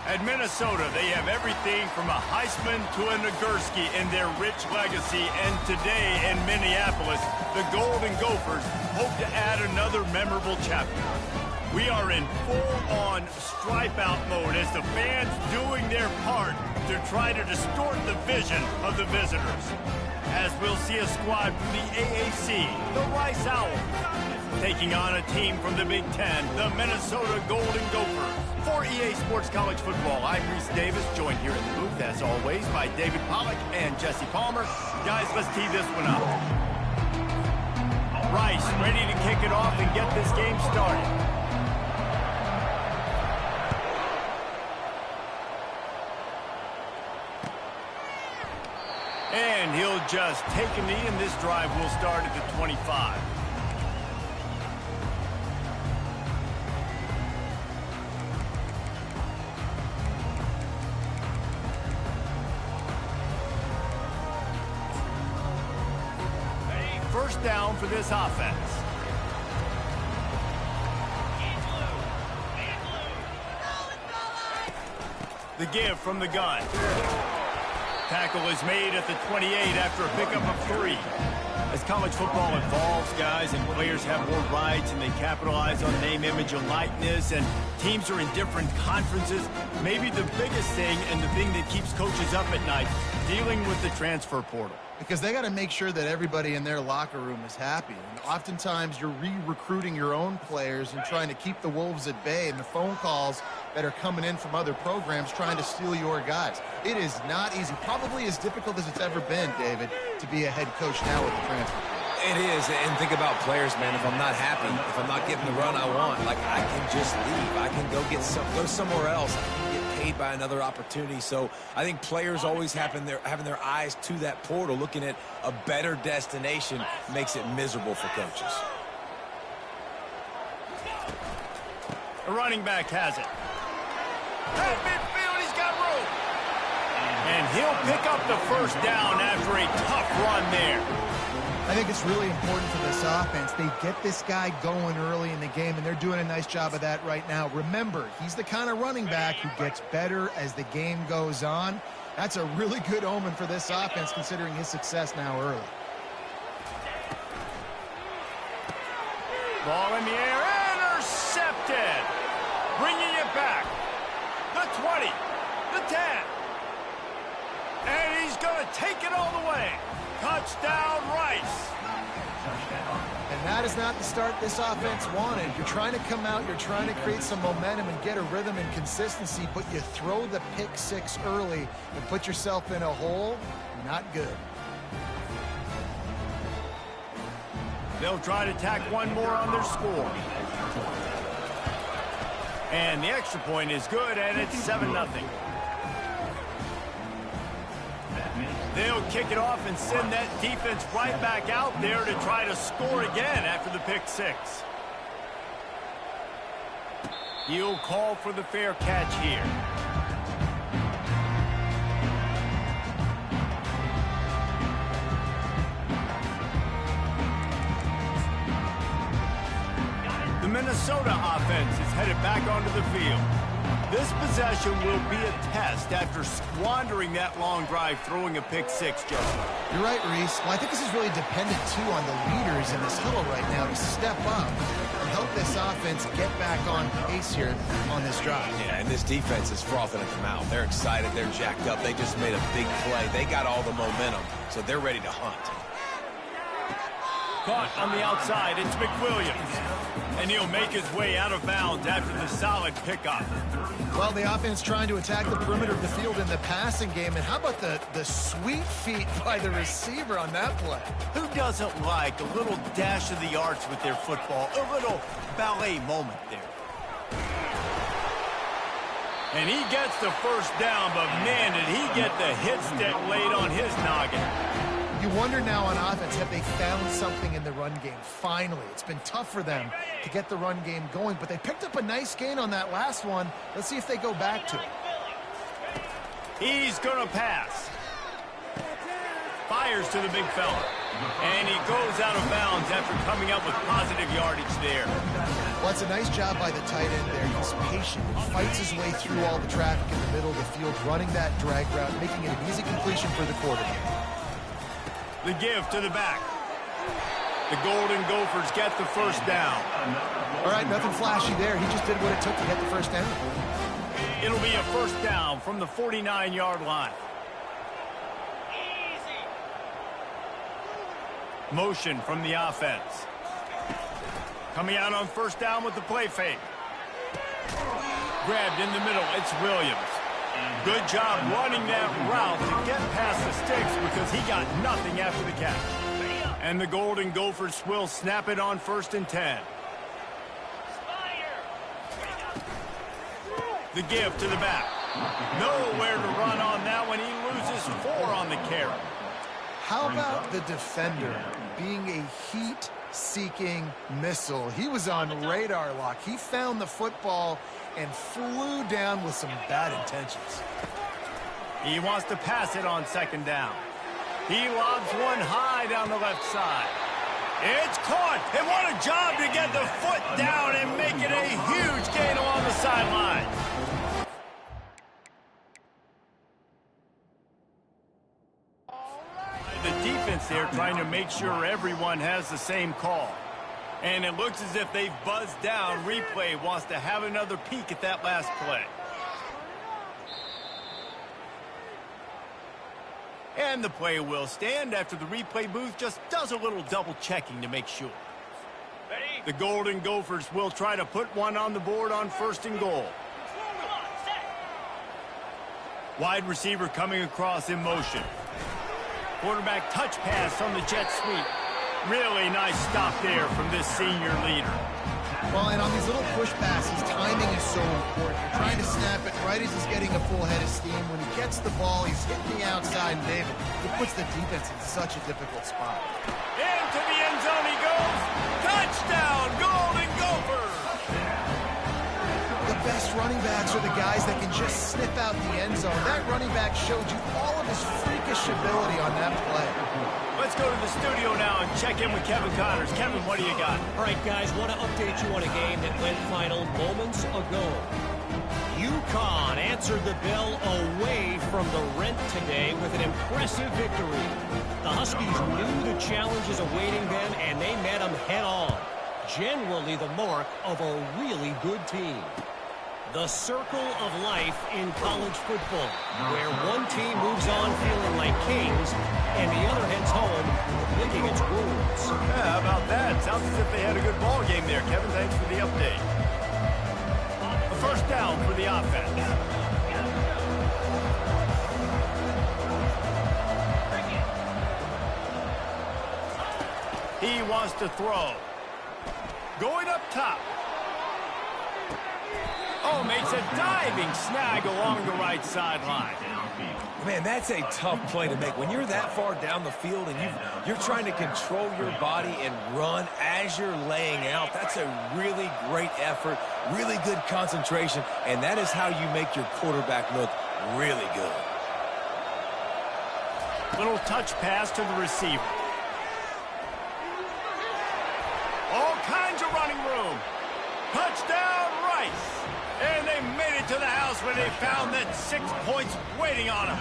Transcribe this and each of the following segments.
At Minnesota, they have everything from a Heisman to a Nagurski in their rich legacy. And today in Minneapolis, the Golden Gophers hope to add another memorable chapter. We are in full-on stripe-out mode as the fans doing their part to try to distort the vision of the visitors. As we'll see a squad from the AAC, the Rice Owls, taking on a team from the Big Ten, the Minnesota Golden Gophers. For EA Sports College Football, I'm Reese Davis, joined here in the booth, as always, by David Pollack and Jesse Palmer. Guys, let's tee this one up. Rice ready to kick it off and get this game started. And he'll just take a knee, and this drive will start at the 25. First down for this offense. The give from the gun. Tackle is made at the 28 after a pickup of 3. As college football evolves, guys, and players have more rights and they capitalize on name, image, and likeness, and teams are in different conferences, maybe the biggest thing and the thing that keeps coaches up at night, dealing with the transfer portal. Because they got to make sure that everybody in their locker room is happy. And oftentimes you're re-recruiting your own players and trying to keep the Wolves at bay, and the phone calls that are coming in from other programs trying to steal your guys. It is not easy. Probably as difficult as it's ever been, David, to be a head coach now with the transfer. It is, and think about players, man. If I'm not happy, if I'm not getting the run I want, like, I can just leave. I can go somewhere else. I can get paid by another opportunity. So I think players always having their eyes to that portal, looking at a better destination, makes it miserable for coaches. The running back has it. At midfield, he's got room. And he'll pick up the first down after a tough run there. I think it's really important for this offense. They get this guy going early in the game, and they're doing a nice job of that right now. Remember, he's the kind of running back who gets better as the game goes on. That's a really good omen for this offense, considering his success now early. Ball in the air, intercepted. Bringing it back. The 20, the 10. And he's going to take it all the way. Touchdown, Rice. And that is not the start this offense wanted. You're trying to come out, you're trying to create some momentum and get a rhythm and consistency, but you throw the pick 6 early and put yourself in a hole. Not good. They'll try to tack one more on their score. And the extra point is good, and it's 7-0. They'll kick it off and send that defense right back out there to try to score again after the pick 6. He'll call for the fair catch here. The Minnesota offense is headed back onto the field. This possession will be a test after squandering that long drive throwing a pick 6, Justin. You're right, Reese. Well, I think this is really dependent, too, on the leaders in this huddle right now to step up and help this offense get back on pace here on this drive. Yeah, and this defense is frothing at the mouth. They're excited. They're jacked up. They just made a big play. They got all the momentum, so they're ready to hunt. Caught on the outside, it's McWilliams. And he'll make his way out of bounds after the solid pickup. Well, the offense trying to attack the perimeter of the field in the passing game. And how about the sweet feet by the receiver on that play? Who doesn't like a little dash of the arts with their football? A little ballet moment there. And he gets the first down, but man, did he get the hit stick laid on his noggin. You wonder now on offense, have they found something in the run game? Finally, it's been tough for them to get the run game going, but they picked up a nice gain on that last one. Let's see if they go back to it. He's going to pass. Fires to the big fella. And he goes out of bounds after coming up with positive yardage there. Well, it's a nice job by the tight end there. He's patient, fights his way through all the traffic in the middle of the field, running that drag route, making it an easy completion for the quarterback. The give to the back. The Golden Gophers get the first down. All right, nothing flashy there. He just did what it took to get the first down. It'll be a first down from the 49-yard line. Motion from the offense. Coming out on first down with the play fake. Grabbed in the middle, it's Williams. Good job running that route to get past the sticks because he got nothing after the catch. And the Golden Gophers will snap it on 1st and 10. The give to the back. Nowhere to run on that one. He loses 4 on the carry. How about the defender being a heat-seeking missile? He was on radar lock. He found the football and flew down with some bad intentions. He wants to pass it on 2nd down. He lobs one high down the left side. It's caught. And what a job to get the foot down and make it a huge gain along the sideline. The defense there trying to make sure everyone has the same call. And it looks as if they've buzzed down. Replay wants to have another peek at that last play. And the play will stand after the replay booth just does a little double checking to make sure. The Golden Gophers will try to put one on the board on 1st and goal. Wide receiver coming across in motion. Quarterback touch pass on the jet sweep. Really nice stop there from this senior leader. Well, and on these little push passes, timing is so important. You're trying to snap it right as he's getting a full head of steam. When he gets the ball, he's hitting the outside, and David, it puts the defense in such a difficult spot. Into the end zone he goes. Touchdown, Golden Gophers! The best running backs are the guys that can just snip out the end zone. That running back showed you all of his freakish ability on that play. Let's go to the studio now and check in with Kevin Connors. Kevin, what do you got? All right, guys, want to update you on a game that went final moments ago. UConn answered the bell away from the Rent today with an impressive victory. The Huskies knew the challenges awaiting them, and they met them head-on. Generally the mark of a really good team. The circle of life in college football, where one team moves on feeling like kings, and the other heads home licking its wounds. Yeah, how about that? Sounds as if they had a good ball game there. Kevin, thanks for the update. A first down for the offense. He wants to throw. Going up top. Oh, makes a diving snag along the right sideline. Man, that's a tough play to make. When you're that far down the field and you're trying to control your body and run as you're laying out, that's a really great effort, really good concentration, and that is how you make your quarterback look really good. Little touch pass to the receiver. All kinds of running room. Touchdown, Rice. And they made it to the house when they found that 6 points waiting on them.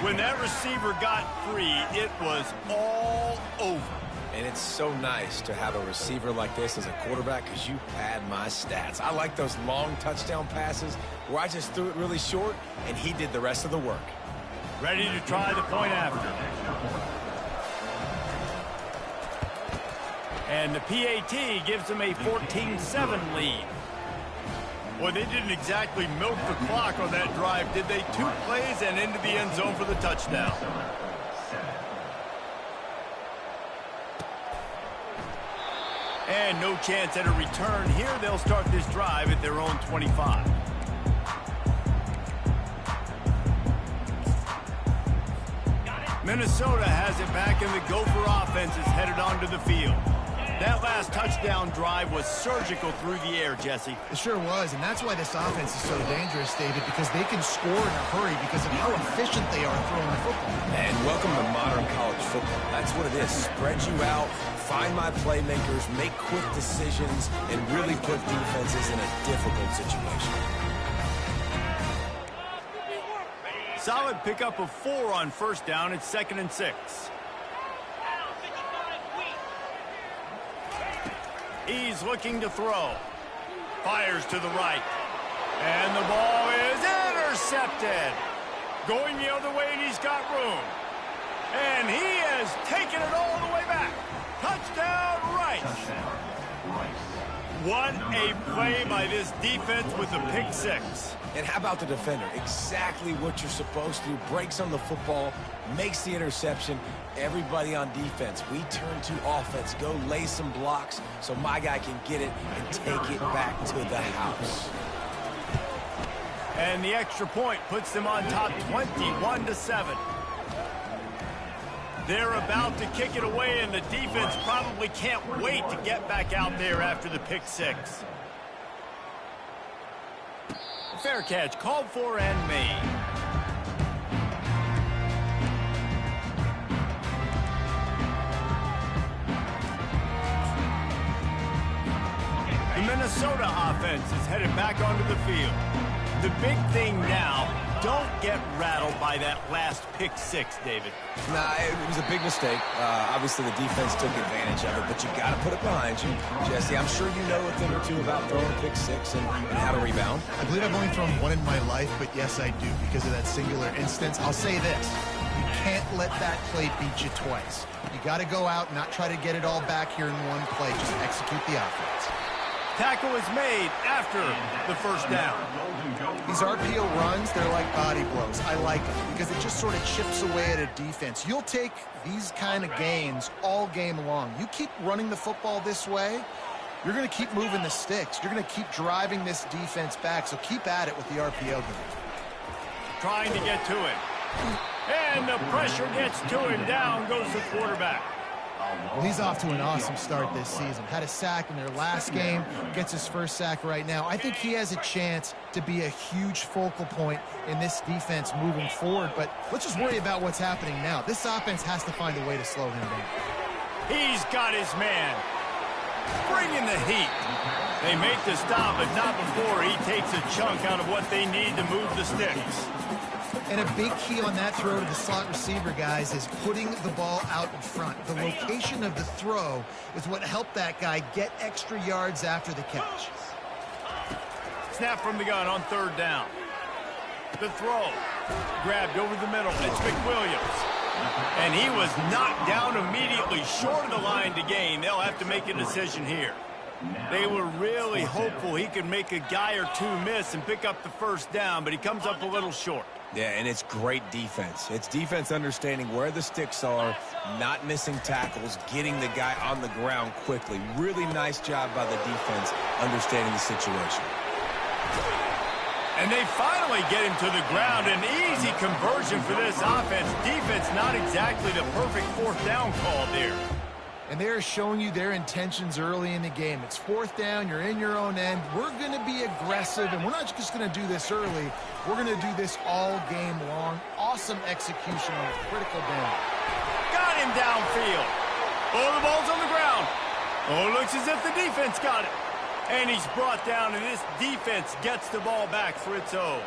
When that receiver got free, it was all over. And it's so nice to have a receiver like this as a quarterback because you pad my stats. I like those long touchdown passes where I just threw it really short and he did the rest of the work. Ready to try the point after. And the PAT gives them a 14-7 lead. Boy, they didn't exactly milk the clock on that drive, did they? 2 plays and into the end zone for the touchdown. And no chance at a return here. They'll start this drive at their own 25. Minnesota has it back, and the Gopher offense is headed onto the field. That last touchdown drive was surgical through the air, Jesse. It sure was, and that's why this offense is so dangerous, David, because they can score in a hurry because of how efficient they are throwing the football. And welcome to modern college football. That's what it is. Spread you out, find my playmakers, make quick decisions, and really put defenses in a difficult situation. Solid pickup of 4 on first down. It's 2nd and 6. He's looking to throw. Fires to the right. And the ball is intercepted. Going the other way, and he's got room. And he has taken it all the way back. Touchdown, Rice. What a play by this defense with a pick 6. And how about the defender? Exactly what you're supposed to do. Breaks on the football, makes the interception. Everybody on defense, we turn to offense. Go lay some blocks so my guy can get it and take it back to the house. And the extra point puts them on top 21-7. They're about to kick it away, and the defense probably can't wait to get back out there after the pick 6. Fair catch called for and made. The Minnesota offense is headed back onto the field. The big thing now, don't get rattled by that last pick 6, David. Nah, it was a big mistake. Obviously, the defense took advantage of it, but you got to put it behind you. Jesse, I'm sure you know a thing or two about throwing a pick 6 and how to rebound. I believe I've only thrown one in my life, but yes, I do because of that singular instance. I'll say this. You can't let that play beat you twice. You got to go out and not try to get it all back here in one play. Just execute the offense. Tackle is made after the first down. These RPO runs, they're like body blows. I like them because it just sort of chips away at a defense. You'll take these kind of gains all game long. You keep running the football this way, you're going to keep moving the sticks. You're going to keep driving this defense back, so keep at it with the RPO game. Trying to get to it. And the pressure gets to him. Down goes the quarterback. Well, he's off to an awesome start this season. Had a sack in their last game, gets his first sack right now. I think he has a chance to be a huge focal point in this defense moving forward, but let's just worry about what's happening now. This offense has to find a way to slow him down. He's got his man. Bringing the heat. They make the stop, but not before he takes a chunk out of what they need to move the sticks. And a big key on that throw to the slot receiver, guys, is putting the ball out in front. The location of the throw is what helped that guy get extra yards after the catch. Snap from the gun on third down. The throw. Grabbed over the middle. It's McWilliams. And he was knocked down immediately short of the line to gain. They'll have to make a decision here. They were really hopeful he could make a guy or two miss and pick up the first down, but he comes up a little short. Yeah, and it's great defense. It's defense understanding where the sticks are, not missing tackles, getting the guy on the ground quickly. Really nice job by the defense understanding the situation. And they finally get him to the ground. An easy conversion for this offense. Defense not exactly the perfect fourth down call there. And they're showing you their intentions early in the game. It's fourth down. You're in your own end. We're going to be aggressive, and we're not just going to do this early. We're going to do this all game long. Awesome execution on a critical down. Got him downfield. Oh, the ball's on the ground. Oh, looks as if the defense got it. And he's brought down, and this defense gets the ball back for its own.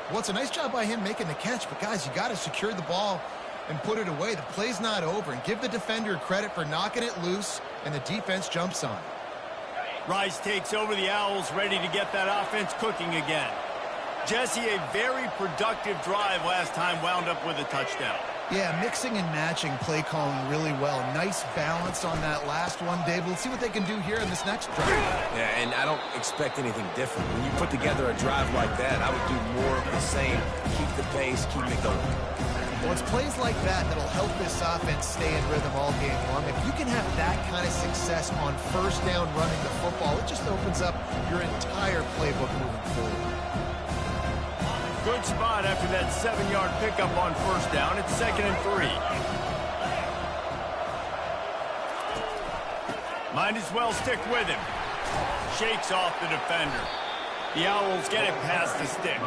Well, it's a nice job by him making the catch, but, guys, you got to secure the ball and put it away. The play's not over. And give the defender credit for knocking it loose, and the defense jumps on it. Rice takes over the Owls, ready to get that offense cooking again. Jesse, a very productive drive last time, wound up with a touchdown. Yeah, mixing and matching play calling really well. Nice balance on that last one, Dave. Let's see what they can do here in this next drive. Yeah, and I don't expect anything different. When you put together a drive like that, I would do more of the same. Keep the pace, keep it going. Well, it's plays like that that'll help this offense stay in rhythm all game long. If you can have that kind of success on first down running the football, it just opens up your entire playbook moving forward. Good spot after that 7-yard pickup on first down. It's 2nd and 3. Might as well stick with him. Shakes off the defender. The Owls get it past the sticks.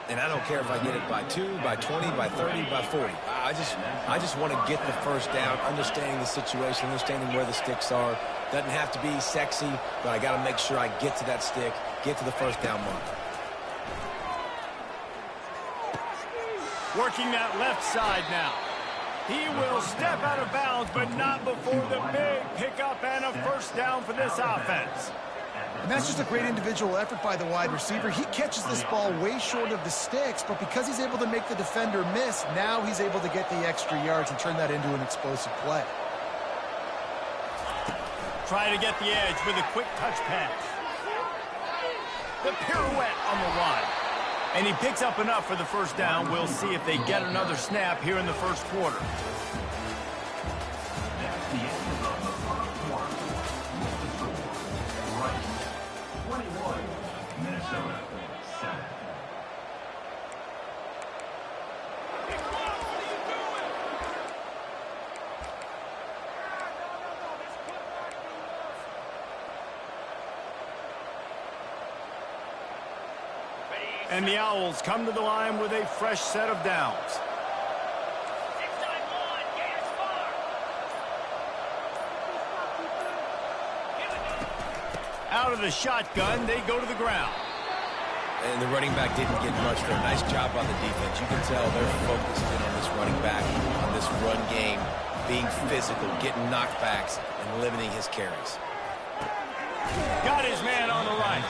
And I don't care if I get it by 2, by 20, by 30, by 40. I just want to get the first down, understanding the situation, understanding where the sticks are. Doesn't have to be sexy, but I got to make sure I get to that stick, get to the first down mark. Working that left side now. He will step out of bounds, but not before the big pickup and a first down for this offense. And that's just a great individual effort by the wide receiver. He catches this ball way short of the sticks, but because he's able to make the defender miss, now he's able to get the extra yards and turn that into an explosive play. Try to get the edge with a quick touch pass. The pirouette on the line. And he picks up enough for the first down. We'll see if they get another snap here in the first quarter. And the Owls come to the line with a fresh set of downs. Out of the shotgun, they go to the ground. And the running back didn't get much there. Nice job on the defense. You can tell they're focused in on this running back, on this run game, being physical, getting knockbacks, and limiting his carries. Got his man on the right.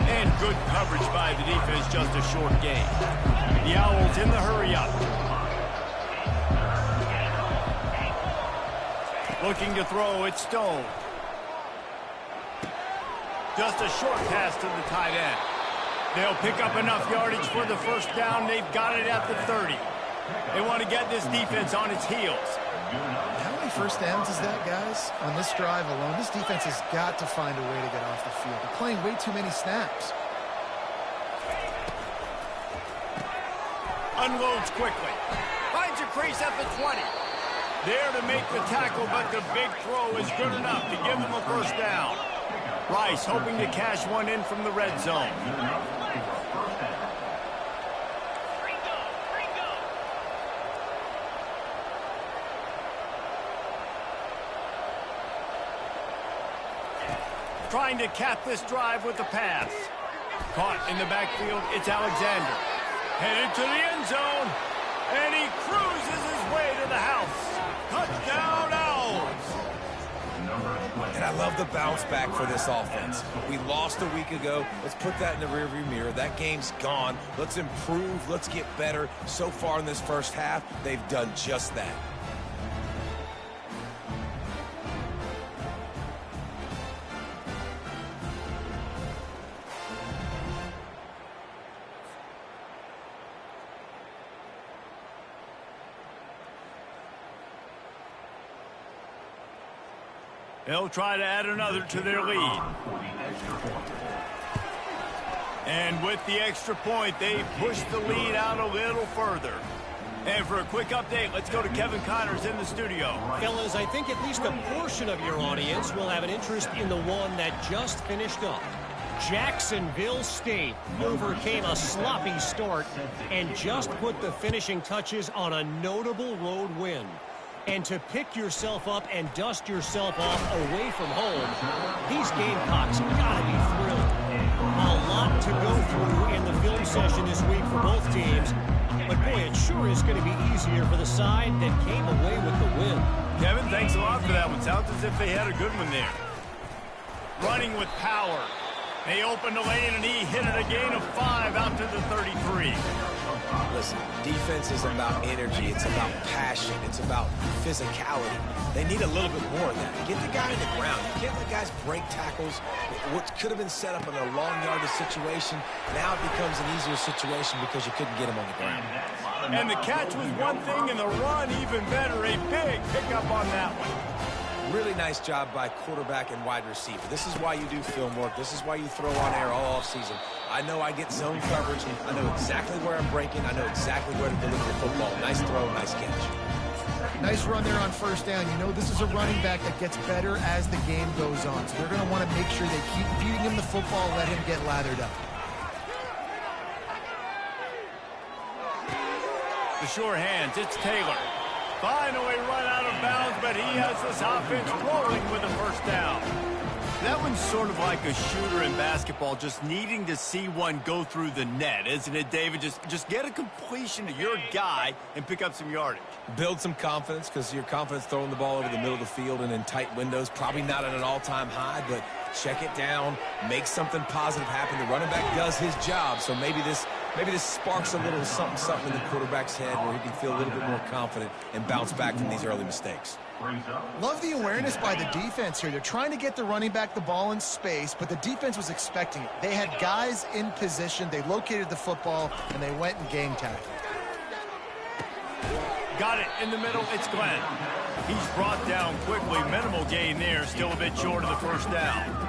And good coverage by the defense, just a short gain. The Owls in the hurry-up. Looking to throw, it's Stone. Just a short pass to the tight end. They'll pick up enough yardage for the first down. They've got it at the 30. They want to get this defense on its heels. How many first downs is that, guys? On this drive alone, this defense has got to find a way to get off the field. They're playing way too many snaps. Unloads quickly. Finds a crease at the 20. There to make the tackle, but the big throw is good enough to give them a first down. Rice hoping to cash one in from the red zone. Trying to cap this drive with the pass. Caught in the backfield, it's Alexander. Headed to the end zone, and he cruises his way to the house. Touchdown, Owls! And I love the bounce back for this offense. We lost a week ago. Let's put that in the rearview mirror. That game's gone. Let's improve. Let's get better. So far in this first half, they've done just that. They'll try to add another to their lead. And with the extra point, they push the lead out a little further. And for a quick update, let's go to Kevin Connors in the studio. Fellas, I think at least a portion of your audience will have an interest in the one that just finished up. Jacksonville State overcame a sloppy start and just put the finishing touches on a notable road win. And to pick yourself up and dust yourself off away from home, these Gamecocks gotta be thrilled. A lot to go through in the film session this week for both teams. But boy, it sure is going to be easier for the side that came away with the win. Kevin, thanks a lot for that one. Sounds as if they had a good one there. Running with power. They opened the lane, and he hit it a gain of 5 out to the 33. Listen, defense is about energy. It's about passion. It's about physicality. They need a little bit more of that. Get the guy in the ground. You can't let guys break tackles. What could have been set up in a long yardage situation, now it becomes an easier situation because you couldn't get him on the ground. And the catch was one thing, and the run even better. A big pickup on that one. Really nice job by quarterback and wide receiver. This is why you do film work. This is why you throw on air all offseason. I know I get zone coverage. I know exactly where I'm breaking. I know exactly where to deliver the football. Nice throw, nice catch. Nice run there on first down. You know this is a running back that gets better as the game goes on. So they're going to want to make sure they keep feeding him the football, let him get lathered up. The sure hands, it's Taylor. Finally run out of bounds, but he has this offense rolling with a first down. That one's sort of like a shooter in basketball, just needing to see one go through the net, isn't it, David? Just get a completion to your guy and pick up some yardage. Build some confidence, because your confidence throwing the ball over the middle of the field and in tight windows, probably not at an all-time high, but check it down, make something positive happen. The running back does his job, so maybe this sparks a little something in the quarterback's head where he can feel a little bit more confident and bounce back from these early mistakes. Love the awareness by the defense here. They're trying to get the running back the ball in space, but the defense was expecting it. They had guys in position, they located the football, and they went and game tackled. Got it in the middle, it's Glenn. He's brought down quickly, minimal gain there, still a bit short of the first down.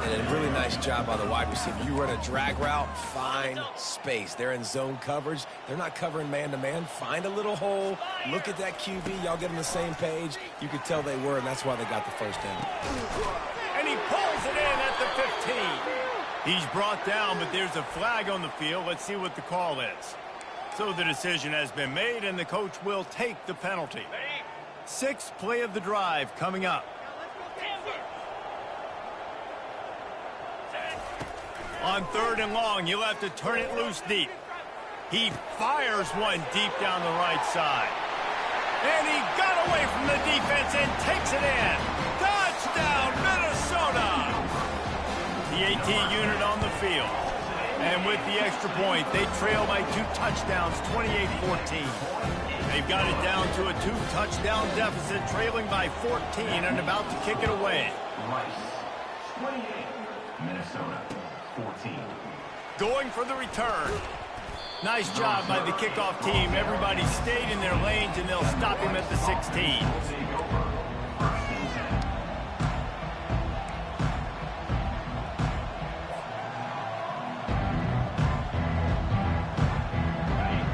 And a really nice job by the wide receiver. You run a drag route, find space. They're in zone coverage. They're not covering man-to-man. Find a little hole. Look at that QB. Y'all get on the same page. You could tell they were, and that's why they got the first down. And he pulls it in at the 15. He's brought down, but there's a flag on the field. Let's see what the call is. So the decision has been made, and the coach will take the penalty. Sixth play of the drive coming up. On third and long, you'll have to turn it loose deep. He fires one deep down the right side. And he got away from the defense and takes it in. Touchdown, Minnesota! The AT unit on the field. And with the extra point, they trail by 2 touchdowns, 28-14. They've got it down to a 2-touchdown deficit, trailing by 14 and about to kick it away. 28, Minnesota. 14. Going for the return. Nice job by the kickoff team. Everybody stayed in their lanes, and they'll stop him at the 16.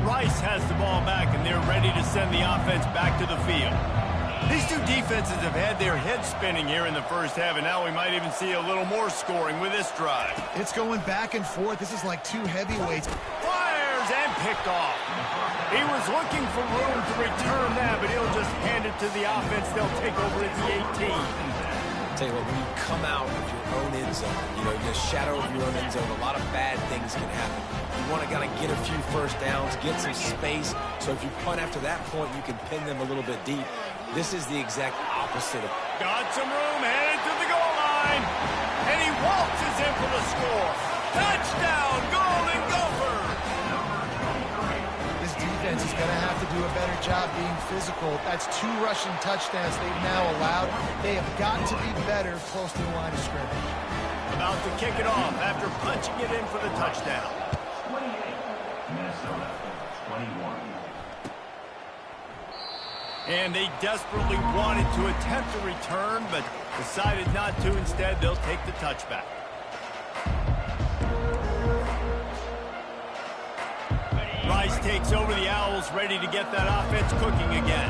Rice has the ball back, and they're ready to send the offense back to the field. These two defenses have had their heads spinning here in the first half, and now we might even see a little more scoring with this drive. It's going back and forth. This is like two heavyweights. Fires and picked off. He was looking for room to return that, but he'll just hand it to the offense. They'll take over at the 18. Tell you what, when you come out of your own end zone, you get a shadow of your own end zone, a lot of bad things can happen. You want to kind of get a few first downs, get some space, so if you punt after that point, you can pin them a little bit deep. This is the exact opposite of... Got some room, headed to the goal line, and he waltzes in for the score. Touchdown, Golden Gopher! This defense is going to have to do a better job being physical. That's 2 rushing touchdowns they've now allowed. They have got to be better close to the line of scrimmage. About to kick it off after punching it in for the touchdown. 28, Minnesota, 21. And they desperately wanted to attempt a return, but decided not to. Instead, they'll take the touchback. Rice takes over the Owls, ready to get that offense cooking again.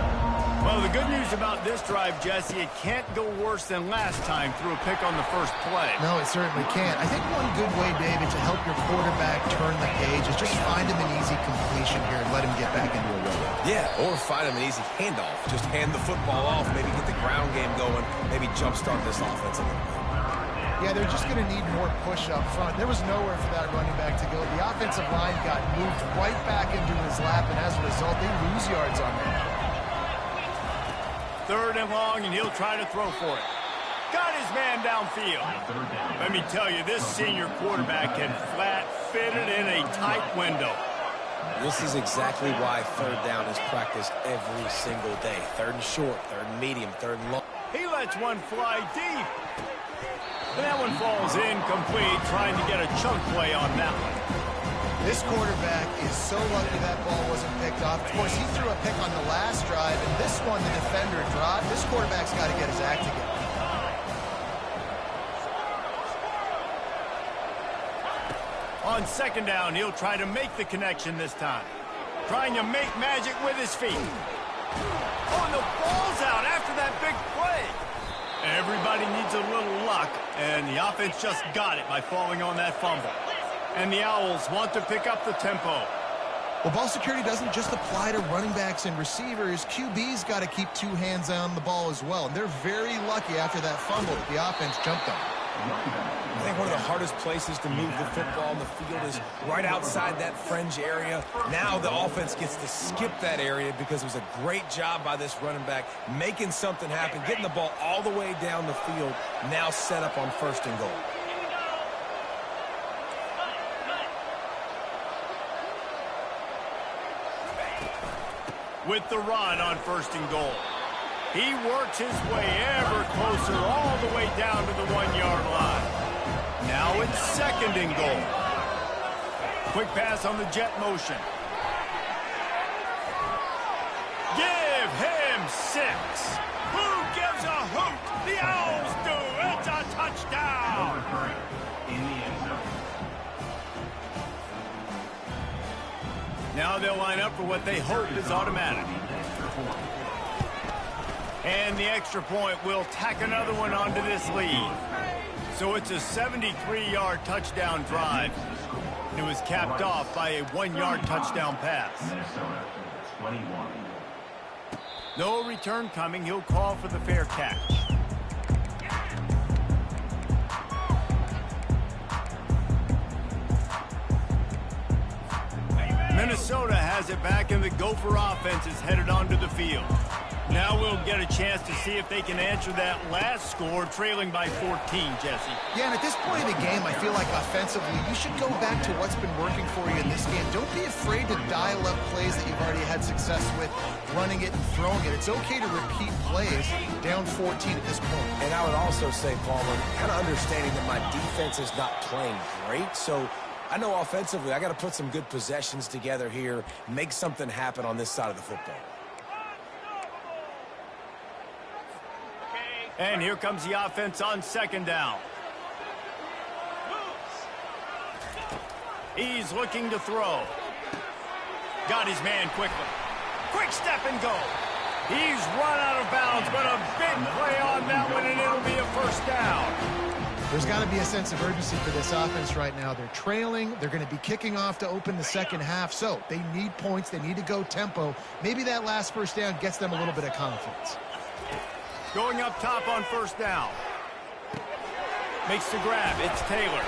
Well, the good news about this drive, Jesse, it can't go worse than last time through a pick on the first play. No, it certainly can't. I think one good way, David, to help your quarterback turn the page is just find him an easy completion here and let him get back into a rhythm. Yeah, or find him an easy handoff. Just hand the football off, maybe get the ground game going, maybe jumpstart this offense a little bit. Yeah, they're just going to need more push up front. There was nowhere for that running back to go. The offensive line got moved right back into his lap, and as a result, they lose yards on that. Third and long, and he'll try to throw for it. Got his man downfield. Let me tell you, this senior quarterback can flat fit it in a tight window. This is exactly why third down is practiced every single day. Third and short, third and medium, third and long. He lets one fly deep. And that one falls incomplete, trying to get a chunk play on that one. This quarterback is so lucky that ball wasn't picked off. Of course, he threw a pick on the last drive, and this one the defender dropped. This quarterback's got to get his act together. On second down, he'll try to make the connection this time. Trying to make magic with his feet. Oh, and the ball's out after that big play. Everybody needs a little luck, and the offense just got it by falling on that fumble. And the Owls want to pick up the tempo. Well, ball security doesn't just apply to running backs and receivers. QB's got to keep two hands on the ball as well. And they're very lucky after that fumble that the offense jumped on. I think one of the hardest places to move the football on the field is right outside that fringe area. Now the offense gets to skip that area because it was a great job by this running back making something happen, getting the ball all the way down the field, now set up on 1st and goal. With the run on 1st and goal. He works his way ever closer all the way down to the 1-yard line. Now it's 2nd and goal. Quick pass on the jet motion. Give him 6. Who gives a hoot? The Owls do. It's a touchdown. Number 3 in the end zone. Now they'll line up for what they hope is automatic. And the extra point will tack another one onto this lead. So it's a 73-yard touchdown drive. It was capped off by a 1-yard touchdown pass. Minnesota 21. No return coming. He'll call for the fair catch. Minnesota has it back, and the Gopher offense is headed onto the field. Now we'll get a chance to see if they can answer that last score, trailing by 14, Jesse. Yeah, and at this point in the game, I feel like offensively, you should go back to what's been working for you in this game. Don't be afraid to dial up plays that you've already had success with, running it and throwing it. It's okay to repeat plays down 14 at this point. And I would also say, Palmer, kind of understanding that my defense is not playing great, so I know offensively I got to put some good possessions together here, make something happen on this side of the football. And here comes the offense on 2nd down. He's looking to throw. Got his man quickly. Quick step and go. He's run out of bounds, but a big play on that one, and it'll be a 1st down. There's got to be a sense of urgency for this offense right now. They're trailing. They're going to be kicking off to open the 2nd half, so they need points. They need to go tempo. Maybe that last 1st down gets them a little bit of confidence. Going up top on 1st down. Makes the grab. It's Taylor.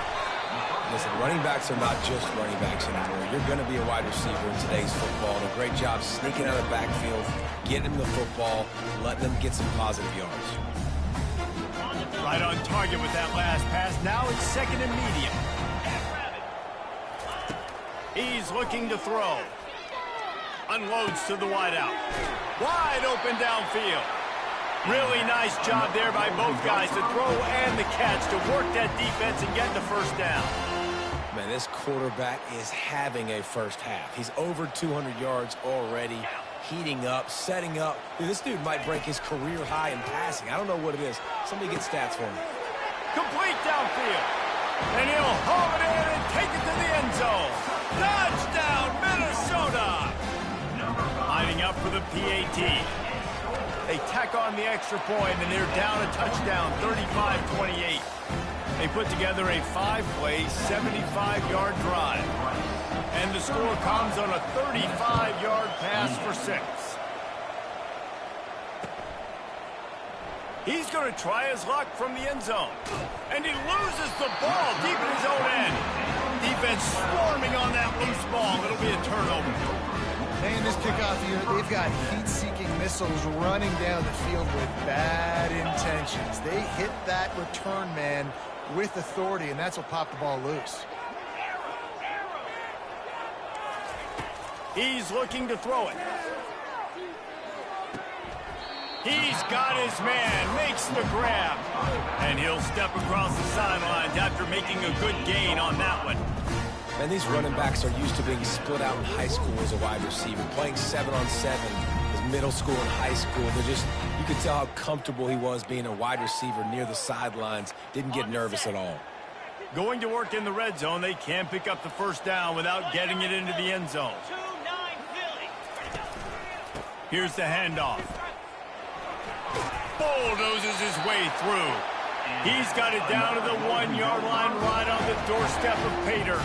Listen, running backs are not just running backs anymore. You're going to be a wide receiver in today's football. And a great job sneaking out of the backfield, getting them the football, letting them get some positive yards. Right on target with that last pass. Now it's 2nd and medium. He's looking to throw. Unloads to the wideout. Wide open downfield. Really nice job there by both guys to throw and the catch to work that defense and get the 1st down. Man, this quarterback is having a 1st half. He's over 200 yards already, heating up, setting up. Dude, this dude might break his career high in passing. I don't know what it is. Somebody get stats for me. Complete downfield. And he'll haul it in and take it to the end zone. Touchdown, Minnesota! Lining up for the PAT. They tack on the extra point, and they're down a touchdown, 35-28. They put together a 5-play, 75-yard drive. And the score comes on a 35-yard pass for 6. He's going to try his luck from the end zone. And he loses the ball deep in his own end. Defense swarming on that loose ball. It'll be a turnover. In this kickoff here, they've got heat-seeking missiles running down the field with bad intentions. They hit that return man with authority, and that's what popped the ball loose. He's looking to throw it. He's got his man, makes the grab. And he'll step across the sidelines after making a good gain on that one. And these running backs are used to being split out in high school as a wide receiver, playing 7-on-7 as middle school and high school. You could tell how comfortable he was being a wide receiver near the sidelines, didn't get nervous at all. Going to work in the red zone, they can't pick up the 1st down without getting it into the end zone. Here's the handoff. Bulldozes his way through. He's got it down to the 1-yard line right on the doorstep of pay dirt.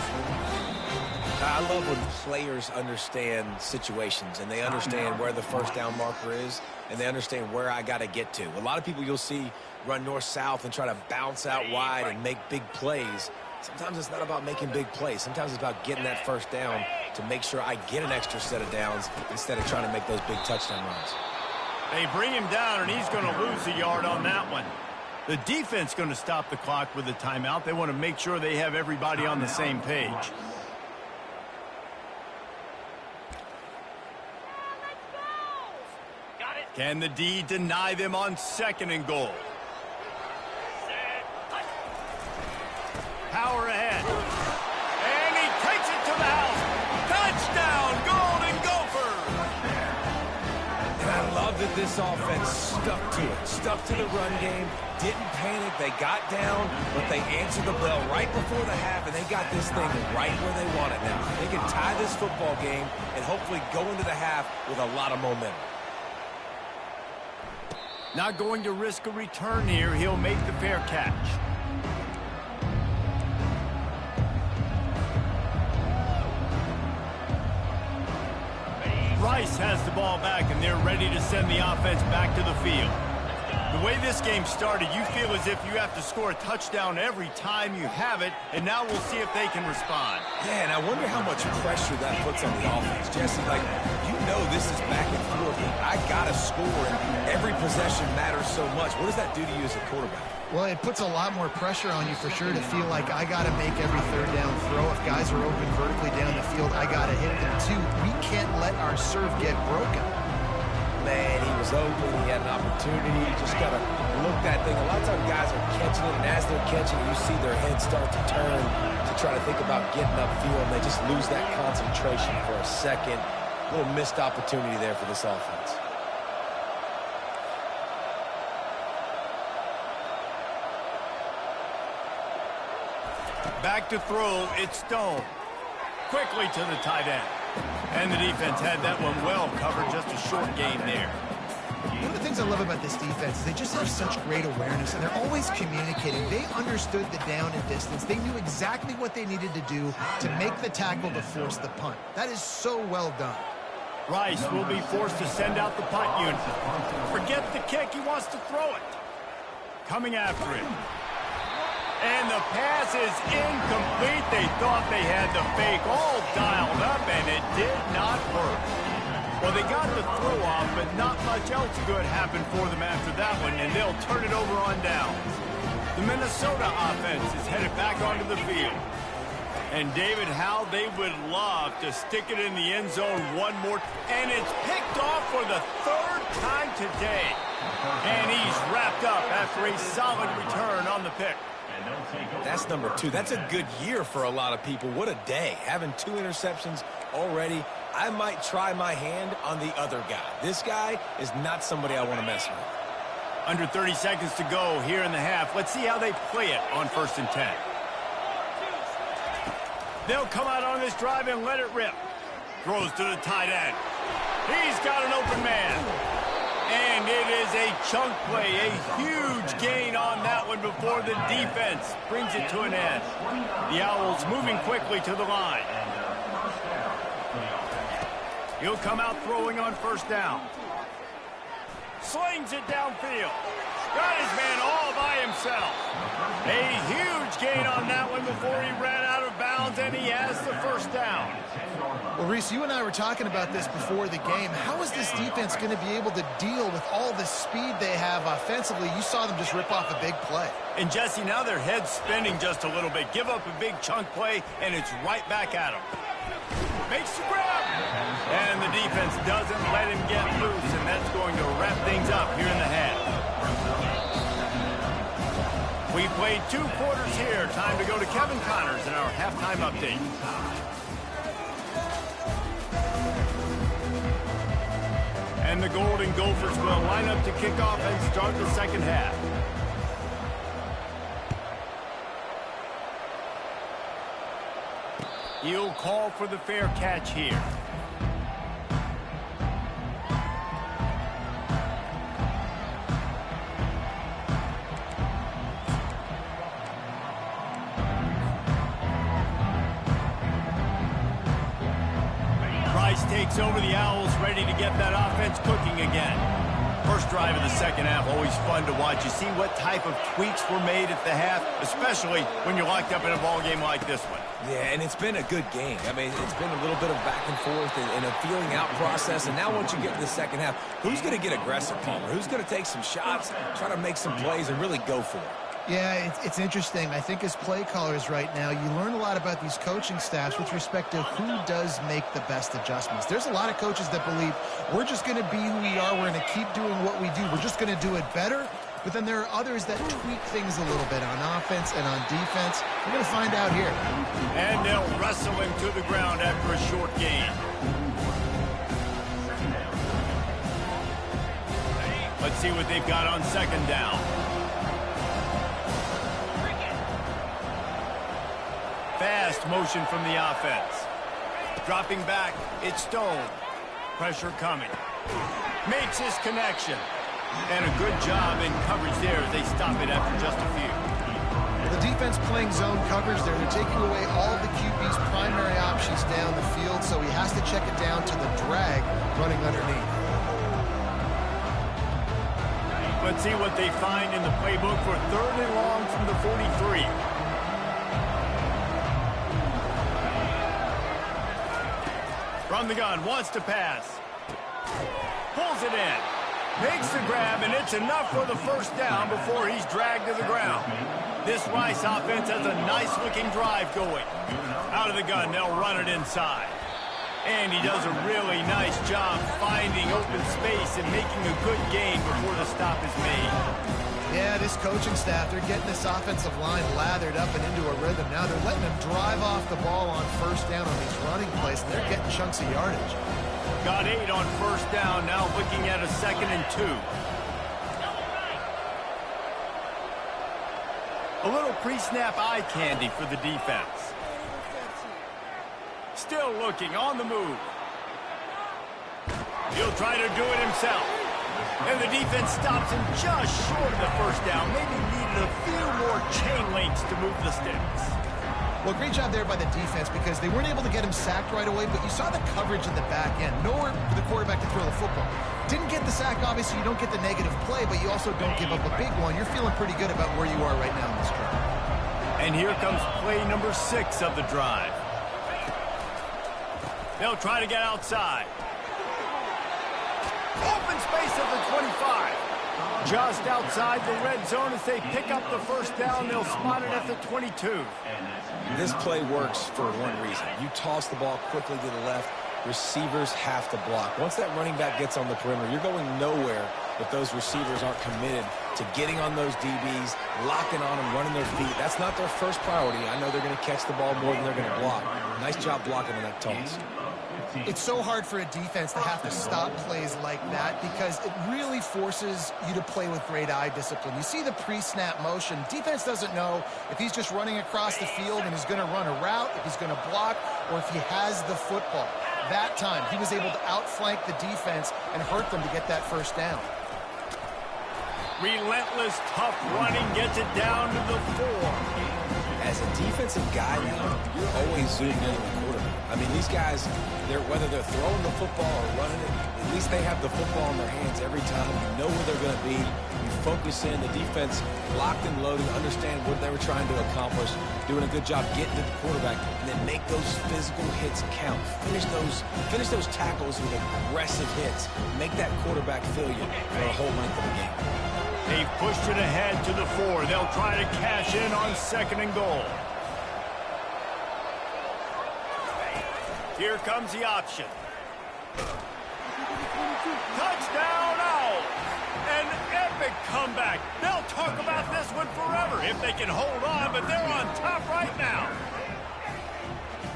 I love when players understand situations and they understand where the first down marker is and they understand where I got to get to. A lot of people you'll see run north-south and try to bounce out wide and make big plays. Sometimes it's not about making big plays. Sometimes it's about getting that first down to make sure I get an extra set of downs instead of trying to make those big touchdown runs. They bring him down, and he's going to lose a yard on that one. The defense going to stop the clock with a timeout. They want to make sure they have everybody on the same page. Can the D deny them on 2nd and goal? Power ahead. And he takes it to the house. Touchdown, Golden Gophers! And I love that this offense stuck to it. Stuck to the run game. Didn't panic. They got down, but they answered the bell right before the half, and they got this thing right where they want it now. They can tie this football game and hopefully go into the half with a lot of momentum. Not going to risk a return here. He'll make the fair catch. Rice has the ball back, and they're ready to send the offense back to the field. The way this game started, you feel as if you have to score a touchdown every time you have it, and now we'll see if they can respond. Yeah, and I wonder how much pressure that puts on the offense. Jesse, like, you know this is back and forth. I got to score, and every possession matters so much. What does that do to you as a quarterback? Well, it puts a lot more pressure on you for sure to feel like I got to make every 3rd down throw. If guys are open vertically down the field, I got to hit them too. We can't let our serve get broken. Man, he was open. He had an opportunity. You just got to look that thing. A lot of times guys are catching it, and as they're catching it, you see their heads start to turn to try to think about getting upfield, and they just lose that concentration for a second. A little missed opportunity there for this offense. Back to throw, it's Stone. Quickly to the tight end. And the defense had that one well covered, just a short gain there. One of the things I love about this defense is they just have such great awareness, and they're always communicating. They understood the down and distance. They knew exactly what they needed to do to make the tackle to force the punt. That is so well done. Rice will be forced to send out the punt unit. Forget the kick, he wants to throw it. Coming after it. And the pass is incomplete. They thought they had the fake all dialed up, and it did not work. Well, they got the throw off, but not much else good happened for them after that one, and they'll turn it over on downs. The Minnesota offense is headed back onto the field. And David, how they would love to stick it in the end zone one more. And it's picked off for the 3rd time today. And he's wrapped up after a solid return on the pick. That's number 2. That's a good year for a lot of people. What a day. Having 2 interceptions already. I might try my hand on the other guy. This guy is not somebody I want to mess with. Under 30 seconds to go here in the half. Let's see how they play it on 1st and 10. They'll come out on this drive and let it rip. Throws to the tight end. He's got an open man. And it is a chunk play, a huge gain on that one before the defense brings it to an end. The Owls moving quickly to the line. He'll come out throwing on 1st down. Slings it downfield. Got his man all by himself. A huge gain on that one before he ran out of bounds, and he has the 1st down. Well, Reese, you and I were talking about this before the game. How is this defense going to be able to deal with all the speed they have offensively? You saw them just rip off a big play. And, Jesse, now their head's spinning just a little bit. Give up a big chunk play, and it's right back at them. Makes the grab. And the defense doesn't let him get loose, and that's going to wrap things up here in the half. We played 2 quarters here. Time to go to Kevin Connors in our halftime update. And the Golden Gophers will line up to kick off and start the 2nd half. He'll call for the fair catch here. takes over the Owls, ready to get that offense cooking again. First drive of the second half, always fun to watch. You see what type of tweaks were made at the half, especially when you're locked up in a ball game like this one. Yeah, and it's been a good game. I mean, it's been a little bit of back and forth and a feeling out process. And now once you get to the second half, who's going to get aggressive, Palmer? Who's going to take some shots, try to make some plays, and really go for it? Yeah, it's interesting. I think as play callers right now, you learn a lot about these coaching staffs with respect to who does make the best adjustments. There's a lot of coaches that believe we're just going to be who we are. We're going to keep doing what we do. We're just going to do it better. But then there are others that tweak things a little bit on offense and on defense. We're going to find out here. And they'll wrestle him to the ground after a short gain. Let's see what they've got on second down. Fast motion from the offense. Dropping back, it's Stone. Pressure coming. Makes his connection. And a good job in coverage there as they stop it after just a few. The defense playing zone coverage there. They're taking away all of the QB's primary options down the field, so he has to check it down to the drag running underneath. Let's see what they find in the playbook for third and long from the 43. From the gun, wants to pass. Pulls it in. Makes the grab, and it's enough for the first down before he's dragged to the ground. This Rice offense has a nice-looking drive going. Out of the gun, they'll run it inside. And he does a really nice job finding open space and making a good gain before the stop is made. Yeah, this coaching staff, they're getting this offensive line lathered up and into a rhythm. Now they're letting them drive off the ball on first down on these running plays, and they're getting chunks of yardage. Got 8 on first down, now looking at a 2nd and 2. A little pre-snap eye candy for the defense. Still looking, on the move. He'll try to do it himself. And the defense stops him just short of the first down. Maybe needed a few more chain links to move the sticks. Well, great job there by the defense because they weren't able to get him sacked right away, but you saw the coverage in the back end. Nowhere for the quarterback to throw the football. Didn't get the sack, obviously you don't get the negative play, but you also don't give up a big one. You're feeling pretty good about where you are right now in this drive. And here comes play number 6 of the drive. They'll try to get outside. Open space at the 25. Just outside the red zone as they pick up the first down. They'll spot it at the 22. This play works for one reason. You toss the ball quickly to the left. Receivers have to block. Once that running back gets on the perimeter, you're going nowhere if those receivers aren't committed to getting on those DBs, locking on them, running their feet. That's not their first priority. I know they're going to catch the ball more than they're going to block. Nice job blocking on that toss. It's so hard for a defense to have to stop plays like that because it really forces you to play with great eye discipline. You see the pre-snap motion. Defense doesn't know if he's just running across the field and he's going to run a route, if he's going to block, or if he has the football. That time, he was able to outflank the defense and hurt them to get that first down. Relentless, tough running gets it down to the 4. As a defensive guy now, you're always zoomed in on the quarterback. I mean, these guys, whether they're throwing the football or running it, at least they have the football in their hands every time. You know where they're going to be. You focus in. The defense locked and loaded, understand what they were trying to accomplish, doing a good job getting to the quarterback, and then make those physical hits count. Finish those tackles with aggressive hits. Make that quarterback feel you for the whole length of the game. They've pushed it ahead to the 4. They'll try to cash in on 2nd and goal. Here comes the option. Touchdown Owls! An epic comeback. They'll talk about this one forever if they can hold on, but they're on top right now.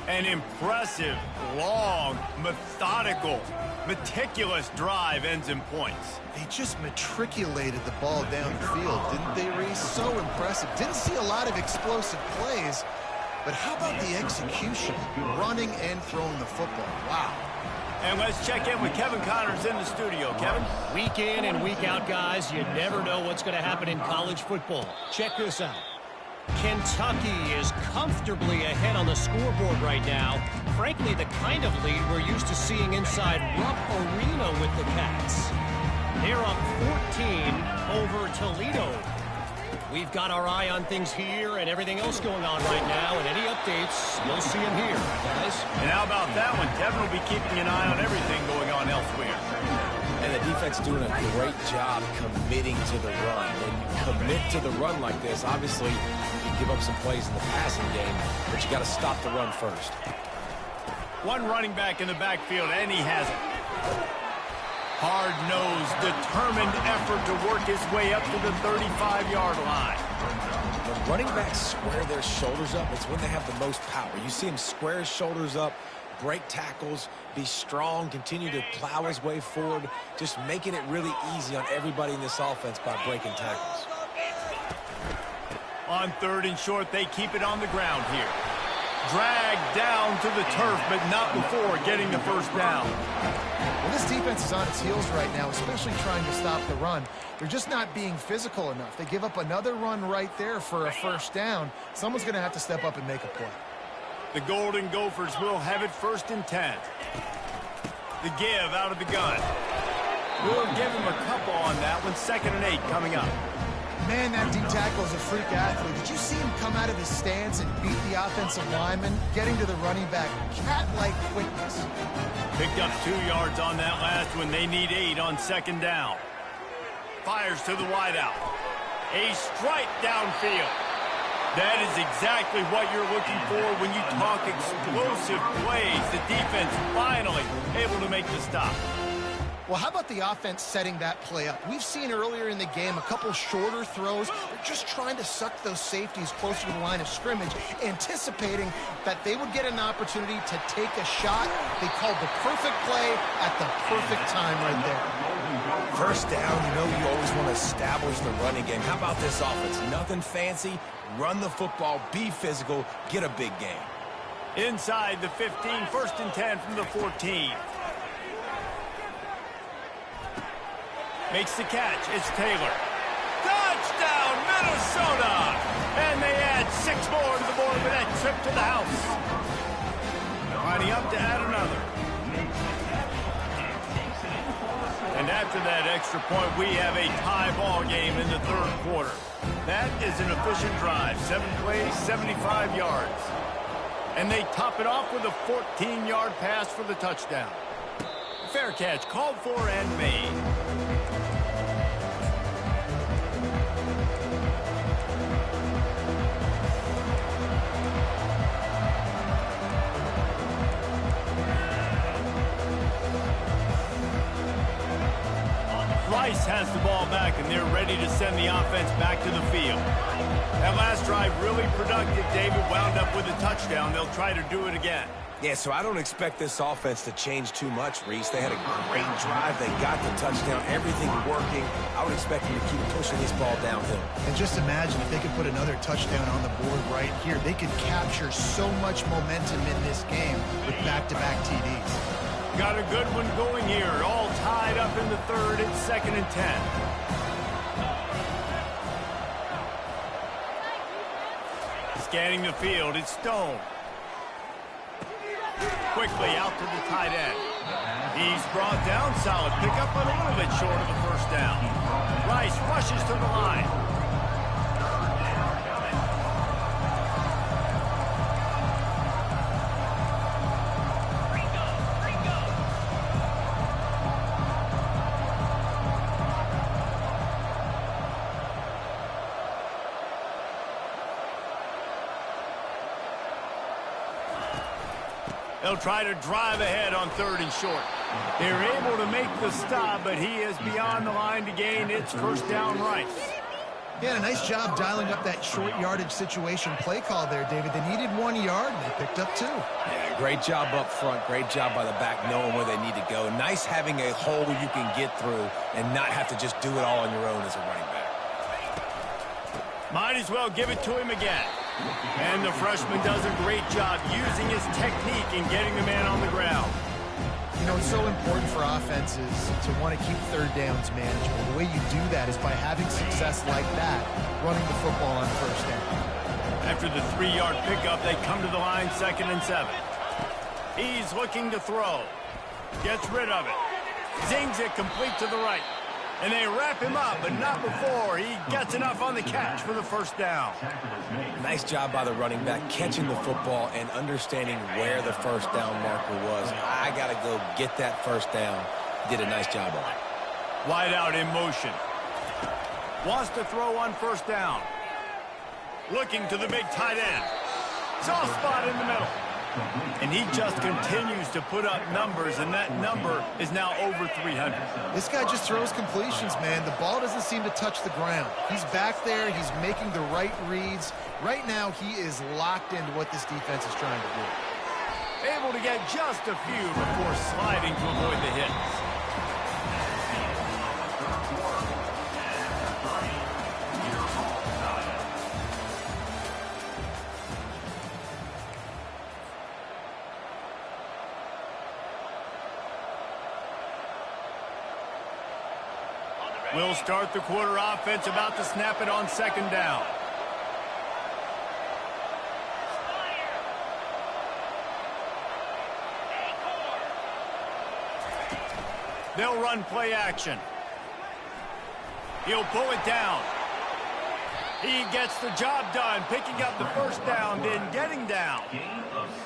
An impressive, long, methodical, meticulous drive ends in points. They just matriculated the ball down the field, didn't they, Reese? So impressive. Didn't see a lot of explosive plays, but how about the execution? Running and throwing the football. Wow. And let's check in with Kevin Connors in the studio. Kevin? Week in and week out, guys, you never know what's going to happen in college football. Check this out. Kentucky is comfortably ahead on the scoreboard right now. Frankly, the kind of lead we're used to seeing inside Rupp Arena with the Cats. They're up 14 over Toledo. We've got our eye on things here and everything else going on right now, and any updates, you'll see them here, guys. And how about that one? Devin will be keeping an eye on everything going on elsewhere. And the defense doing a great job committing to the run. When you commit to the run like this, obviously you can give up some plays in the passing game, but you got to stop the run first. One running back in the backfield, and he has it. Hard-nosed, determined effort to work his way up to the 35-yard line. When running backs square their shoulders up, it's when they have the most power. You see him square his shoulders up, break tackles, be strong, continue to plow his way forward, just making it really easy on everybody in this offense by breaking tackles. On 3rd and short, they keep it on the ground here. Dragged down to the turf, but not before getting the first down. Well, this defense is on its heels right now, especially trying to stop the run. They're just not being physical enough. They give up another run right there for a first down. Someone's going to have to step up and make a play. The Golden Gophers will have it 1st and 10. The give out of the gun. We'll give him a couple on that one. 2nd and 8 coming up. Man, that D-tackle is a freak athlete. Did you see him come out of his stance and beat the offensive lineman, getting to the running back? Cat-like quickness. Picked up 2 yards on that last one. They need 8 on 2nd down. Fires to the wideout. A strike downfield. That is exactly what you're looking for when you talk explosive plays. The defense finally able to make the stop. Well, how about the offense setting that play up? We've seen earlier in the game a couple shorter throws. They're just trying to suck those safeties closer to the line of scrimmage, anticipating that they would get an opportunity to take a shot. They called the perfect play at the perfect time right there. First down, you know you always want to establish the running game. How about this offense? Nothing fancy. Run the football, be physical, get a big gain. Inside the 15, 1st and 10 from the 14. Makes the catch. It's Taylor. Touchdown, Minnesota! And they add 6 more to the board with that trip to the house. Lining up to add another. And after that extra point, we have a tie ball game in the 3rd quarter. That is an efficient drive. 7 plays, 75 yards. And they top it off with a 14-yard pass for the touchdown. Fair catch called for and made. Rice has the ball back, and they're ready to send the offense back to the field. That last drive really productive. David wound up with a touchdown. They'll try to do it again. Yeah, so I don't expect this offense to change too much, Reese. They had a great drive. They got the touchdown. Everything working. I would expect them to keep pushing this ball downhill. And just imagine if they could put another touchdown on the board right here. They could capture so much momentum in this game with back-to-back TDs. Got a good one going here. All tied up in the 3rd. It's 2nd and 10. Scanning the field. It's Stone. Quickly out to the tight end. He's brought down. Solid pickup, but a little bit short of the first down. Rice rushes to the line. They'll try to drive ahead on 3rd and short. They're able to make the stop, but he is beyond the line to gain. It's 1st down Rice. Yeah, a nice job dialing up that short yardage situation play call there, David. They needed 1 yard, and they picked up 2. Yeah, great job up front. Great job by the back knowing where they need to go. Nice having a hole you can get through and not have to just do it all on your own as a running back. Might as well give it to him again. And the freshman does a great job using his technique and getting the man on the ground. You know, it's so important for offenses to want to keep 3rd downs manageable. The way you do that is by having success like that, running the football on 1st down. After the 3-yard pickup, they come to the line 2nd and 7. He's looking to throw. Gets rid of it. Zings it complete to the right. And they wrap him up, but not before he gets enough on the catch for the first down. Nice job by the running back catching the football and understanding where the first down marker was. I got to go get that first down. Did a nice job of it. Wide out in motion. Wants to throw on first down. Looking to the big tight end. Soft spot in the middle. And he just continues to put up numbers, and that number is now over 300. This guy just throws completions, man. The ball doesn't seem to touch the ground. He's back there. He's making the right reads. Right now, he is locked into what this defense is trying to do. Able to get just a few before sliding to avoid the hits. We'll start the quarter offense, about to snap it on 2nd down. They'll run play action. He'll pull it down. He gets the job done, picking up the first down, then getting down.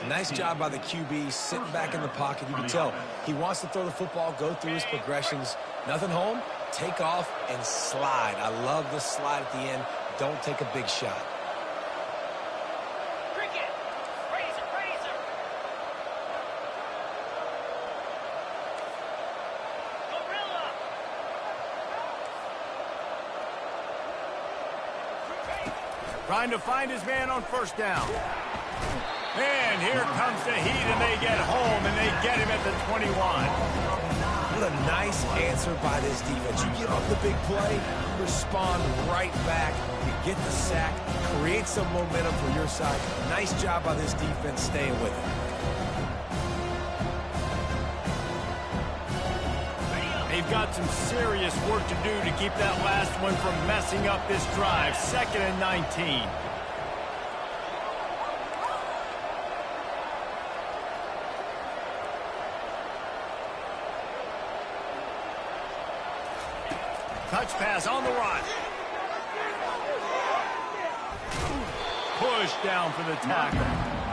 Nice job by the QB, sitting back in the pocket. You can tell he wants to throw the football, go through his progressions. Nothing home, take off and slide. I love this slide at the end. Don't take a big shot. Trying to find his man on first down. And here comes the heat, and they get home, and they get him at the 21. What a nice answer by this defense. You give up the big play, respond right back, you get the sack, create some momentum for your side. Nice job by this defense staying with it. They've got some serious work to do to keep that last one from messing up this drive. 2nd and 19. Touch pass on the run. Push down for the tackle.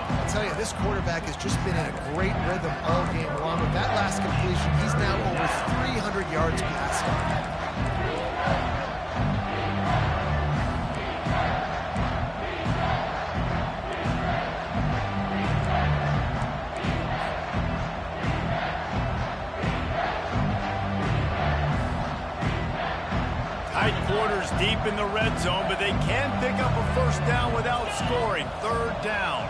I'll tell you, this quarterback has just been in a great rhythm all game long. With that last completion, he's now over 300 yards passing. Quarters deep in the red zone, but they can pick up a first down without scoring. 3rd down.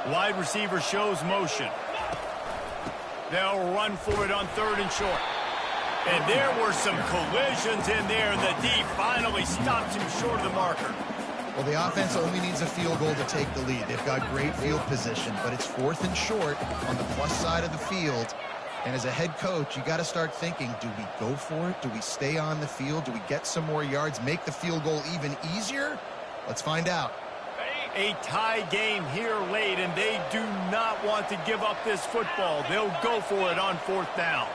Wide receiver shows motion. They'll run for it on 3rd and short. And there were some collisions in there. The D finally stops him short of the marker. Well, the offense only needs a field goal to take the lead. They've got great field position, but it's 4th and short on the plus side of the field. And as a head coach, you got to start thinking, do we go for it? Do we stay on the field? Do we get some more yards, make the field goal even easier? Let's find out. A tie game here late, and they do not want to give up this football. They'll go for it on 4th down.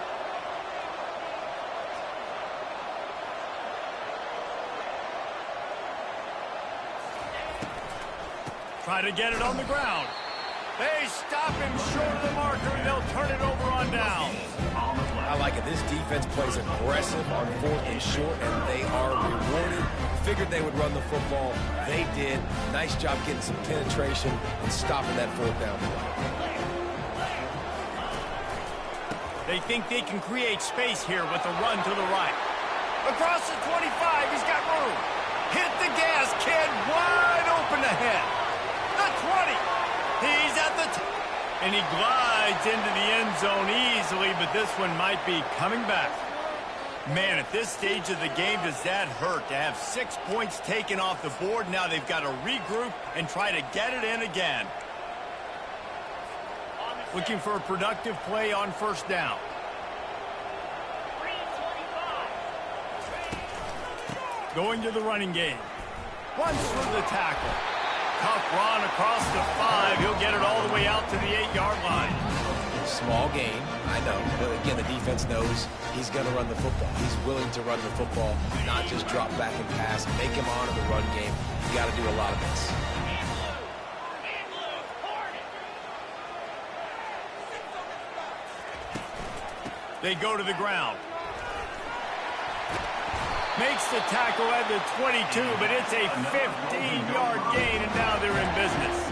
Try to get it on the ground. They stop him short of the marker, and they'll turn it over on down. I like it. This defense plays aggressive on 4th and short, and they are rewarded. Figured they would run the football. They did. Nice job getting some penetration and stopping that 4th down play. They think they can create space here with the run to the right. Across the 25, he's got room. Hit the gas, kid. Wide open ahead. The 20. He's at the and he glides into the end zone easily, but this one might be coming back. Man, at this stage of the game, does that hurt to have 6 points taken off the board? Now they've got to regroup and try to get it in again. Looking for a productive play on first down. Going to the running game. Runs through the tackle. Tough run across the 5. He'll get it all the way out to the 8-yard line. Small gain, I know. But again, the defense knows he's going to run the football. He's willing to run the football, not just drop back and pass, make him honor the run game. You got to do a lot of this. They go to the ground. Makes the tackle at the 22, but it's a 15-yard gain, and now they're in business.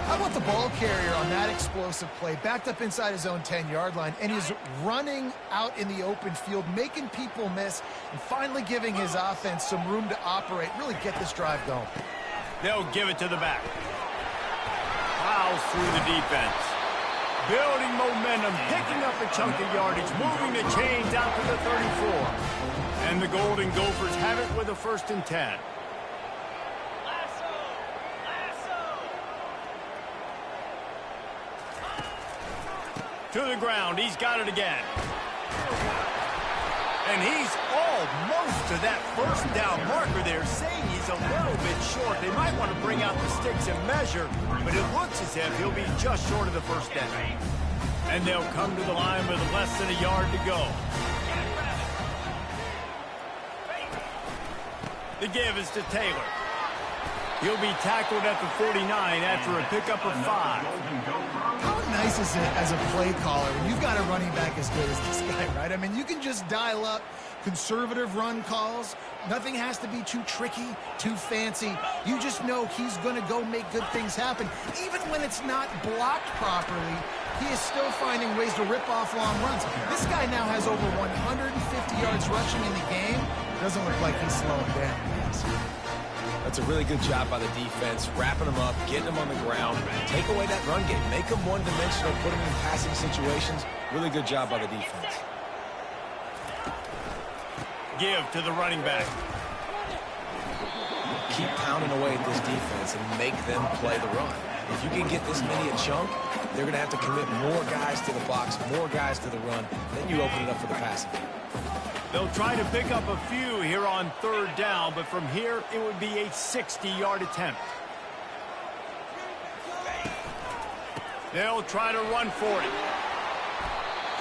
How about the ball carrier on that explosive play? Backed up inside his own 10-yard line, and he's running out in the open field, making people miss, and finally giving his offense some room to operate, really get this drive going. They'll give it to the back. Plows through the defense. Building momentum, picking up a chunk of yardage, moving the chains out to the 34. And the Golden Gophers have it with a 1st and 10. To the ground, he's got it again. And he's almost to that 1st down marker there, saying he's a little bit short. They might want to bring out the sticks and measure, but it looks as if he'll be just short of the 1st down. And they'll come to the line with less than a yard to go. The give is to Taylor. He'll be tackled at the 49 after a pickup of 5. How nice is it as a play caller when you've got a running back as good as this guy, right? I mean, you can just dial up conservative run calls. Nothing has to be too tricky, too fancy. You just know he's going to go make good things happen. Even when it's not blocked properly, he is still finding ways to rip off long runs. This guy now has over 150 yards rushing in the game. Doesn't look like he's slowing down. That's a really good job by the defense, wrapping them up, getting them on the ground, take away that run game, make them one-dimensional, put them in passing situations. Really good job by the defense. Give to the running back. Keep pounding away at this defense and make them play the run. If you can get this many a chunk, they're going to have to commit more guys to the box, more guys to the run. Then you open it up for the passing game. They'll try to pick up a few here on 3rd down, but from here it would be a 60-yard attempt. They'll try to run for it.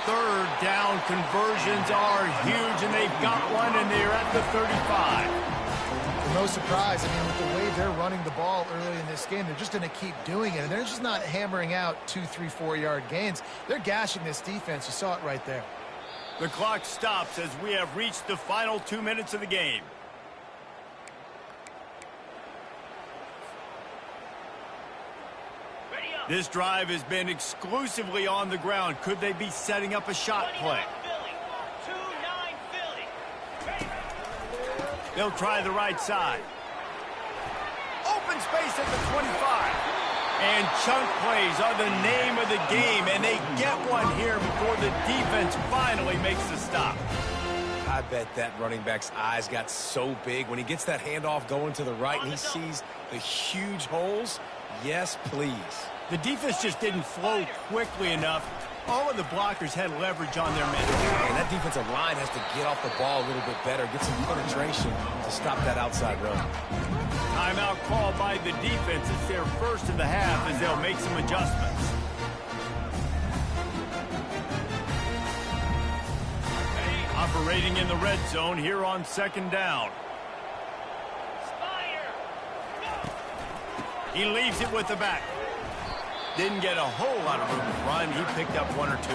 3rd down conversions are huge, and they've got one, and they're at the 35. No surprise. I mean, with the way they're running the ball early in this game, they're just going to keep doing it. And they're just not hammering out 2, 3, 4-yard gains. They're gashing this defense. You saw it right there. The clock stops as we have reached the final 2 minutes of the game. This drive has been exclusively on the ground. Could they be setting up a shot play? They'll try the right side. Open space at the 25. And chunk plays are the name of the game, and they get one here before the defense finally makes the stop. I bet that running back's eyes got so big when he gets that handoff going to the right and he sees the huge holes. Yes, please. The defense just didn't flow quickly enough. All of the blockers had leverage on their men. And that defensive line has to get off the ball a little bit better, get some penetration to stop that outside run. Timeout called by the defense. It's their 1st of the half as they'll make some adjustments. Operating in the red zone here on 2nd down. He leaves it with the back. Didn't get a whole lot of room to run. He picked up 1 or 2.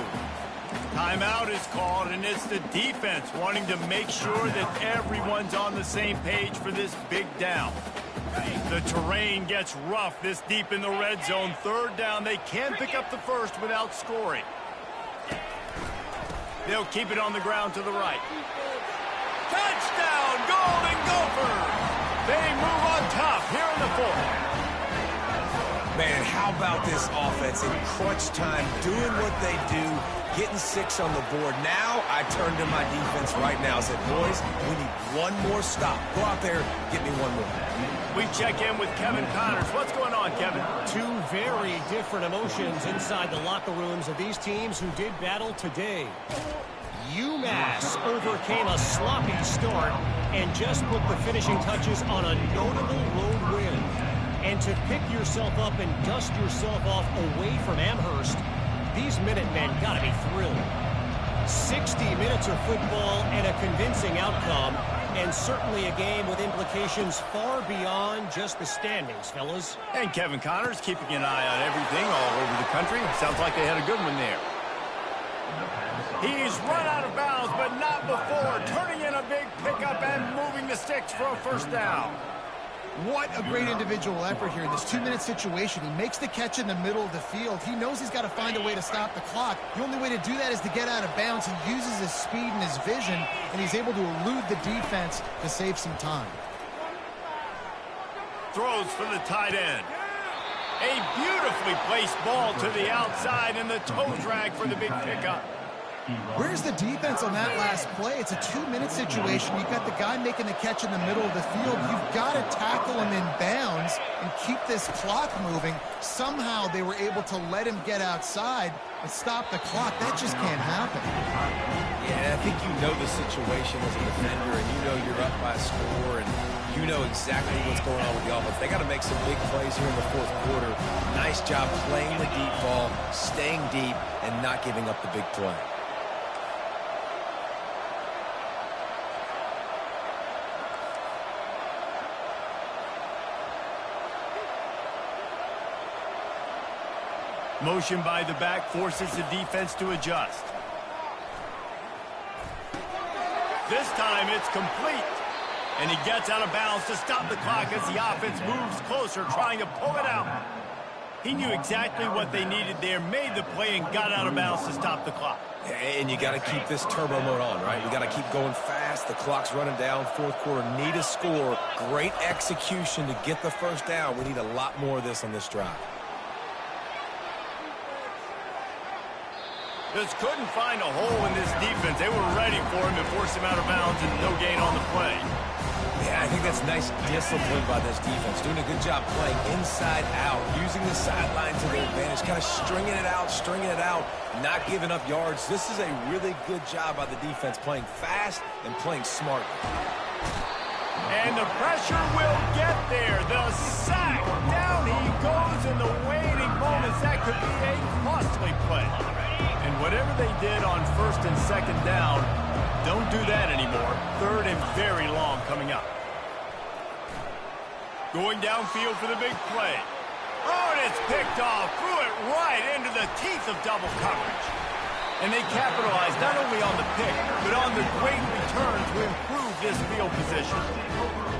Timeout is called, and it's the defense wanting to make sure that everyone's on the same page for this big down. The terrain gets rough this deep in the red zone. 3rd down, they can pick up the 1st without scoring. They'll keep it on the ground to the right. Touchdown, Golden Gophers! They move on top here in the 4th. Man, how about this offense in crunch time, doing what they do, getting 6 on the board. Now I turn to my defense right now and said, boys, we need one more stop. Go out there, get me one more. We check in with Kevin Connors. What's going on, Kevin? 2 very different emotions inside the locker rooms of these teams who did battle today. UMass overcame a sloppy start and just put the finishing touches on a notable road win. And to pick yourself up and dust yourself off away from Amherst, these Minutemen got to be thrilled. 60 minutes of football and a convincing outcome, and certainly a game with implications far beyond just the standings, fellas. And Kevin Connors keeping an eye on everything all over the country. Sounds like they had a good one there. He's run out of bounds, but not before. Turning in a big pickup and moving the sticks for a first down. What a great individual effort here in this 2-minute situation. He makes the catch in the middle of the field. He knows he's got to find a way to stop the clock. The only way to do that is to get out of bounds. He uses his speed and his vision, and he's able to elude the defense to save some time. Throws for the tight end. A beautifully placed ball to the outside, and the toe drag for the big pickup. Where's the defense on that last play? It's a 2-minute situation. You've got the guy making the catch in the middle of the field. You've got to tackle him in bounds and keep this clock moving. Somehow they were able to let him get outside and stop the clock. That just can't happen. Yeah, I think you know the situation as a defender, and you know you're up by a score, and you know exactly what's going on with the offense. They got to make some big plays here in the fourth quarter. Nice job playing the deep ball, staying deep, and not giving up the big play. Motion by the back forces the defense to adjust. This time it's complete. And he gets out of bounds to stop the clock as the offense moves closer, trying to pull it out. He knew exactly what they needed there, made the play, and got out of bounds to stop the clock. And you got to keep this turbo mode on, right? You got to keep going fast. The clock's running down. Fourth quarter, need a score. Great execution to get the first down. We need a lot more of this on this drive. Just couldn't find a hole in this defense. They were ready for him to force him out of bounds, and no gain on the play. Yeah, I think that's nice discipline by this defense. Doing a good job playing inside out, using the sideline to their advantage, kind of stringing it out, not giving up yards. This is a really good job by the defense, playing fast and playing smart. And the pressure will get there. The sack. Down he goes in the waning moments. That could be a costly play. And whatever they did on first and second down, don't do that anymore. Third and very long coming up. Going downfield for the big play. Oh, and it's picked off. Threw it right into the teeth of double coverage. And they capitalized not only on the pick, but on the great return to improve this field position.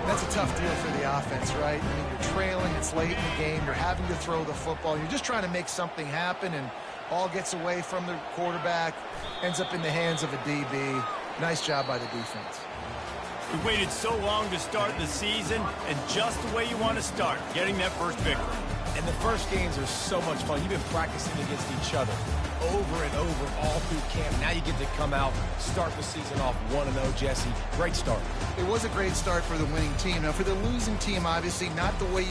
That's a tough deal for the offense, right? I mean, you're trailing, it's late in the game, you're having to throw the football, you're just trying to make something happen, and ball gets away from the quarterback, ends up in the hands of a DB. Nice job by the defense. We waited so long to start the season, and just the way you want to start, getting that first victory. And the first games are so much fun. You've been practicing against each other over and over all through camp. Now you get to come out, start the season off 1-0, Jesse. Great start. It was a great start for the winning team. Now, for the losing team, obviously not the way